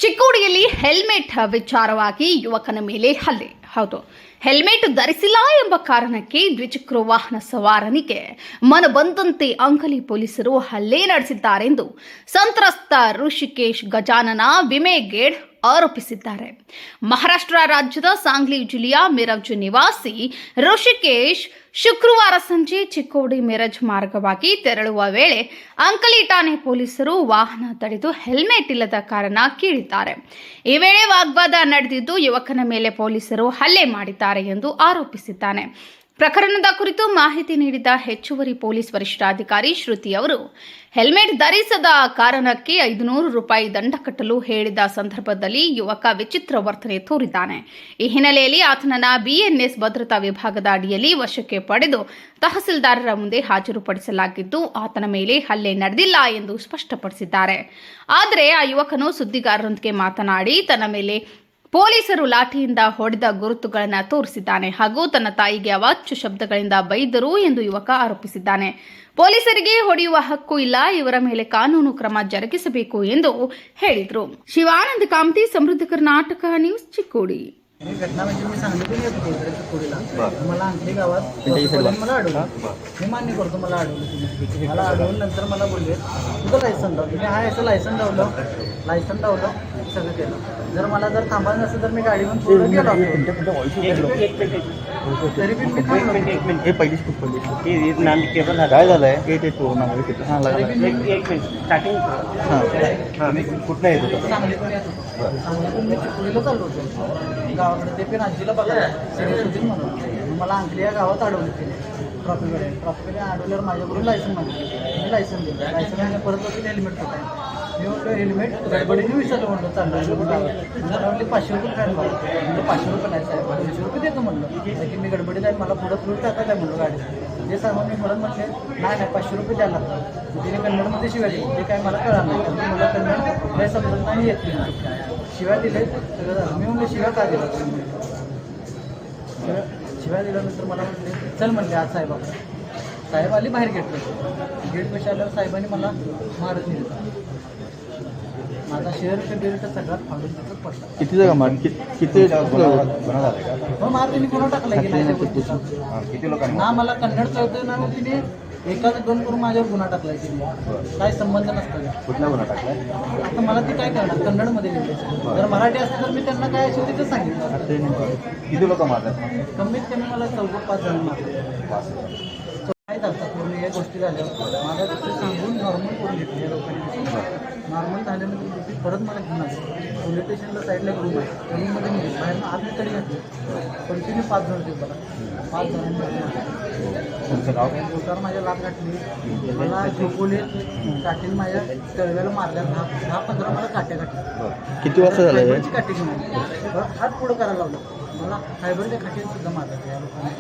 ಚಿಕ್ಕೋಡಿಯಲ್ಲಿ helmet ವಿಚಾರವಾಗಿ ಯುವಕನ ಮೇಲೆ ಹಲ್ಲೆ. ಹೌದು, ಹೆಲ್ಮೆಟ್ ಧರಿಸಿಲ್ಲ ಎಂಬ ಕಾರಣಕ್ಕೆ ದ್ವಿಚಕ್ರ ವಾಹನ ಸವಾರನಿಗೆ ಮನಬಂದಂತೆ ಅಂಕಲಿ ಪೊಲೀಸರು ಹಲ್ಲೆ ನಡೆಸಿದ್ದಾರೆಂದು ಸಂತ್ರಸ್ತ ಋಷಿಕೇಶ್ ಗಜಾನನ ವಿಮೆಗೇಡ್ ಆರೋಪಿಸಿದ್ದಾರೆ. ಮಹಾರಾಷ್ಟ್ರ ರಾಜ್ಯದ ಸಾಂಗ್ಲಿ ಜಿಲ್ಲೆಯ ಮಿರಜ್ ನಿವಾಸಿ ಋಷಿಕೇಶ್ ಶುಕ್ರವಾರ ಸಂಜೆ ಚಿಕ್ಕೋಡಿ ಮಿರಜ್ ಮಾರ್ಗವಾಗಿ ತೆರಳುವ ವೇಳೆ ಅಂಕಲಿ ಠಾಣೆ ಪೊಲೀಸರು ವಾಹನ ತಡೆದು ಹೆಲ್ಮೆಟ್ ಇಲ್ಲದ ಕಾರಣ ಕೀಳಿದ್ದಾರೆ. ಈ ವೇಳೆ ವಾಗ್ವಾದ ನಡೆದಿದ್ದು ಯುವಕನ ಮೇಲೆ ಪೊಲೀಸರು ಹಲ್ಲೆ ಮಾಡಿದ್ದಾರೆ ಎಂದು ಆರೋಪಿಸಿದ್ದಾನೆ. ಪ್ರಕರಣದ ಕುರಿತು ಮಾಹಿತಿ ನೀಡಿದ ಹೆಚ್ಚುವರಿ ಪೊಲೀಸ್ ವರಿಷ್ಠಾಧಿಕಾರಿ ಶ್ರುತಿ ಅವರು, ಹೆಲ್ಮೆಟ್ ಧರಿಸದ ಕಾರಣಕ್ಕೆ 500 ರೂಪಾಯಿ ದಂಡ ಕಟ್ಟಲು ಹೇಳಿದ ಸಂದರ್ಭದಲ್ಲಿ ಯುವಕ ವಿಚಿತ್ರ ವರ್ತನೆ ತೋರಿದ್ದಾನೆ. ಈ ಹಿನ್ನೆಲೆಯಲ್ಲಿ ಆತನನ್ನ ಬಿಎನ್ಎಸ್ ಭದ್ರತಾ ವಿಭಾಗದ ಅಡಿಯಲ್ಲಿ ವಶಕ್ಕೆ ಪಡೆದು ತಹಸೀಲ್ದಾರರ ಮುಂದೆ ಹಾಜರುಪಡಿಸಲಾಗಿದ್ದು, ಆತನ ಮೇಲೆ ಹಲ್ಲೆ ನಡೆದಿಲ್ಲ ಎಂದು ಸ್ಪಷ್ಟಪಡಿಸಿದ್ದಾರೆ. ಆದರೆ ಆ ಯುವಕನು ಸುದ್ದಿಗಾರರೊಂದಿಗೆ ಮಾತನಾಡಿ ತನ್ನ ಮೇಲೆ ಪೊಲೀಸರು ಲಾಠಿಯಿಂದ ಹೊಡೆದ ಗುರುತುಗಳನ್ನು ತೋರಿಸಿದ್ದಾನೆ ಹಾಗೂ ತನ್ನ ತಾಯಿಗೆ ಅವಾಚ್ಯ ಶಬ್ದಗಳಿಂದ ಬೈದರು ಎಂದು ಯುವಕ ಆರೋಪಿಸಿದ್ದಾನೆ. ಪೊಲೀಸರಿಗೆ ಹೊಡೆಯುವ ಹಕ್ಕು ಇಲ್ಲ, ಇವರ ಮೇಲೆ ಕಾನೂನು ಕ್ರಮ ಜರುಗಿಸಬೇಕು ಎಂದು ಹೇಳಿದರು. ಶಿವಾನಂದ ಕಾಮತಿ, ಸಮೃದ್ಧ ಕರ್ನಾಟಕ ನ್ಯೂಸ್, चिक्कोडी. घटना म्हणजे मी सांगितली येत होतो चिक्कोडीला मला आणखी गावात मला अडवलं. मी मान्य करतो, मला अडवलं. मला अडवून नंतर मला बोलले तुझं लायसन लाव. मी हा याचं लायसन लावलं सगळं केलं. जर मला जर थांबायचं नसेल तर मी गाडीवरून पुढे गेलो तरी पण मी थांबलो. हे पहिलीच खूप पहिली केबल काय झालंय स्टार्टिंग कुठलं येत होतं? सांगलीतून मी चिक्कोडीला चाललो होतो गावाकडे. ते पण आजीला बघायला सिरियस म्हणून मला आणखी या गावात अडवलं तिने ट्रॉफिकने अडवल्यावर माझ्याकडून लायसन मागितलं. मी लायसन दिलं. लायसन परत होते हेल्मेट होतं. मी म्हटलं हेल्मेट गडबडीने विचारलं, म्हटलं चाललं म्हटलं 500 रुपये काय म्हणजे 500 रुपये नाही साहेब, 200 रुपये देतो म्हटलं. की मी गडबडीत आहे, मला पुढं फ्रूट टाकायचं आहे म्हटलं गाडी. ते सांगून मी म्हणत म्हटले नाही 500 रुपये द्यायला लागतात. तिने कन्नडमध्ये शिवाय दिली. ते काय मला कळलं नाही. मला कन्नड नाही समजत नाही, येत नाही. शिवाय दिले सगळं झालं. मी म्हणलं शिवाय का दिलं? शिवाय दिल्यानंतर मला म्हटले चल म्हणले आज साहेब आली बाहेर गेट पैसे आल्यावर साहेबांनी मला मारत नेलं. माझा शेअर बिअर सगळ्यात फाडून त्याचं पडला. किती जागा मार किती हो मार त्यांनी कोणा टाकला की नाही किती लोकांनी ना मला कन्नड कळतं ना तिने एकाच दोन करून माझ्यावर गुन्हा टाकलाय. तिने काय संबंध नसतं. कुठला गुन्हा टाकलाय? आता मला ते काय करणार, कन्नडमध्ये लिहिलं. जर मराठी असतं तर मी त्यांना काय असेल तिथं सांगितलं. किती लोक मारतात? कमीत कमी मला 4-5 जण मारले. काय झालं पूर्ण या गोष्टी झाल्यावर माझा तिथे सांगून नॉर्मल करून घेतली या लोकांनी. नॉर्मल झाल्यानंतर परत मला घेऊन आले पोलीस स्टेशनला साईडला एक रूम आहे. त्या रूममध्ये मी बाहेर आतमध्ये तरी घातली. कंटिन्यू 5 जण होते मला. 5 जणांनी बोटावर माझ्या लाट घातली, मला झोपवले, काठीने माझ्या तळव्याला मारल्या. 10-15 मला काट्या घातल्या. किती वर्ष झाले? फायबरची काठी घेऊन हात पुढं करायला लावलं. मला फायबरच्या काठीने सुद्धा मारल्या या लोकांनी.